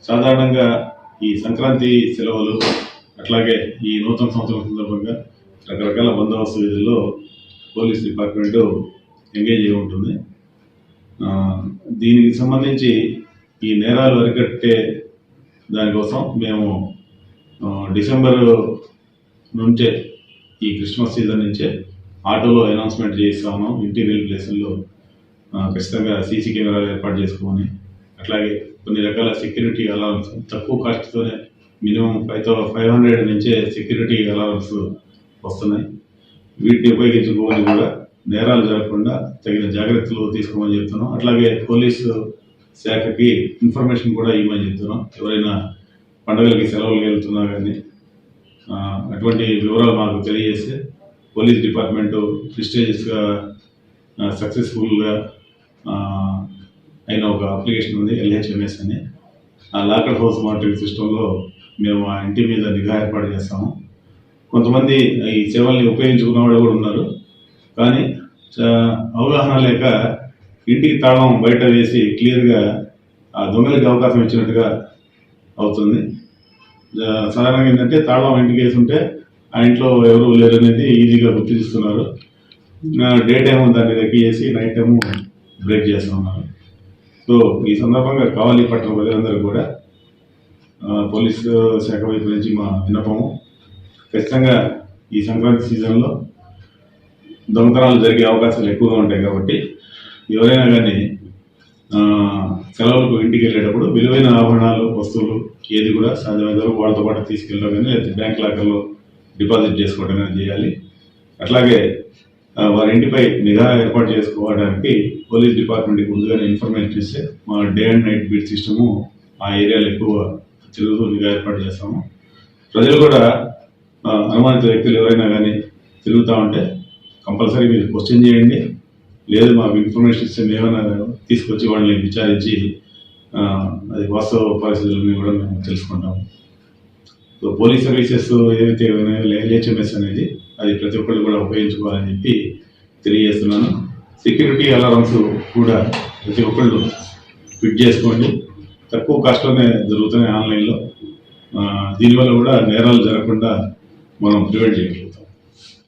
సాధారణంగా ఈ సంక్రాంతి సెలవులు అట్లాగే ఈ నూతన సంవత్సరం సందర్భంగా రకరకాల బందోబస్తు విధుల్లో పోలీస్ డిపార్ట్మెంట్ ఎంగేజ్ అయి ఉంటుంది. దీనికి సంబంధించి ఈ నేరాలు అరికట్టే దానికోసం మేము డిసెంబర్ నుంచే ఈ క్రిస్మస్ సీజన్ నుంచే ఆటోలో అనౌన్స్మెంట్ చేస్తాము. ఇంటీరియర్ ప్లేసుల్లో ఖచ్చితంగా సీసీ కెమెరాలు ఏర్పాటు చేసుకోమని, అట్లాగే కొన్ని రకాల సెక్యూరిటీ అలారమ్స్ తక్కువ కాస్ట్తోనే మినిమం 500 నుంచే సెక్యూరిటీ అలారమ్స్ వస్తున్నాయి. వీటిని ఉపయోగించుకోవాలి కూడా నేరాలు జరగకుండా తగిన జాగ్రత్తలు తీసుకోమని చెప్తున్నాం. అట్లాగే పోలీసు శాఖకి ఇన్ఫర్మేషన్ కూడా ఇవ్వమని చెప్తున్నాం. ఎవరైనా పండుగలకి సెలవులకు వెళ్తున్నా కానీ అటువంటి వివరాలు మాకు తెలియజేస్తే పోలీస్ డిపార్ట్మెంటు ప్రిస్టేజియస్గా సక్సెస్ఫుల్గా అయిన ఒక అప్లికేషన్ ఉంది, LHMS అని. ఆ లాకర్ హౌస్ మానిటరింగ్ సిస్టంలో మేము ఆ ఇంటి మీద నిఘా ఏర్పాటు చేస్తాము. కొంతమంది ఈ సేవల్ని ఉపయోగించుకున్న వాళ్ళు కూడా ఉన్నారు, కానీ అవగాహన లేక ఇంటికి తాళం బయట వేసి క్లియర్గా ఆ దొంగలకి అవకాశం ఇచ్చినట్టుగా అవుతుంది. సాధారణంగా ఏంటంటే తాళం ఇంటికి వేసి ఉంటే ఆ ఇంట్లో ఎవరు లేరు అనేది ఈజీగా గుర్తిస్తున్నారు. డే టైము దాన్ని రెక్కి చేసి నైట్ టైము బ్రేక్ చేస్తూ ఉన్నారు. సో ఈ సందర్భంగా కావలి పట్టణ ప్రజలందరూ కూడా పోలీసు శాఖ వైపు నుంచి మా విన్నపము, ఖచ్చితంగా ఈ సంక్రాంతి సీజన్లో దొంగతనాలు జరిగే అవకాశాలు ఎక్కువగా ఉంటాయి కాబట్టి ఎవరైనా కానీ సెలవులకు ఇంటికి వెళ్ళేటప్పుడు విలువైన ఆభరణాలు వస్తువులు ఏది కూడా సాధ్యమైనంత వరకు వాళ్ళతో పాటు తీసుకెళ్ళడం కానీ లేకపోతే బ్యాంక్ లాకర్లో డిపాజిట్ చేసుకోవడం కానీ చేయాలి. అట్లాగే వారి ఇంటిపై నిఘా ఏర్పాటు చేసుకోవడానికి పోలీస్ డిపార్ట్మెంట్కి ముందుగానే ఇన్ఫర్మేషన్ ఇస్తే మా day and night beat system ఆ ఏరియాలో ఎక్కువ తిరుగుతూ నిఘా ఏర్పాటు చేస్తాము. ప్రజలు కూడా అనుమానిత వ్యక్తులు ఎవరైనా కానీ తిరుగుతూ ఉంటే కంపల్సరీ మీరు క్వశ్చన్ చేయండి, లేదు మాకు ఇన్ఫర్మేషన్ ఇస్తే మేమైనా తీసుకొచ్చి వాళ్ళని విచారించి అది వాస్తవ పరిస్థితులని కూడా మేము తెలుసుకుంటాము. సో పోలీస్ సర్వీసెస్ ఏదైతే LHMS అనేది అది ప్రతి ఒక్కళ్ళు కూడా ఉపయోగించుకోవాలని చెప్పి తెలియజేస్తున్నాను. సెక్యూరిటీ అలారమ్స్ కూడా ప్రతి ఒక్కళ్ళు ఫిట్ చేసుకోండి. తక్కువ కాస్ట్లోనే జరుగుతున్నాయి ఆన్లైన్లో. దీనివల్ల కూడా నేరాలు జరగకుండా మనం ప్రివెంట్ చేయగలుగుతాం.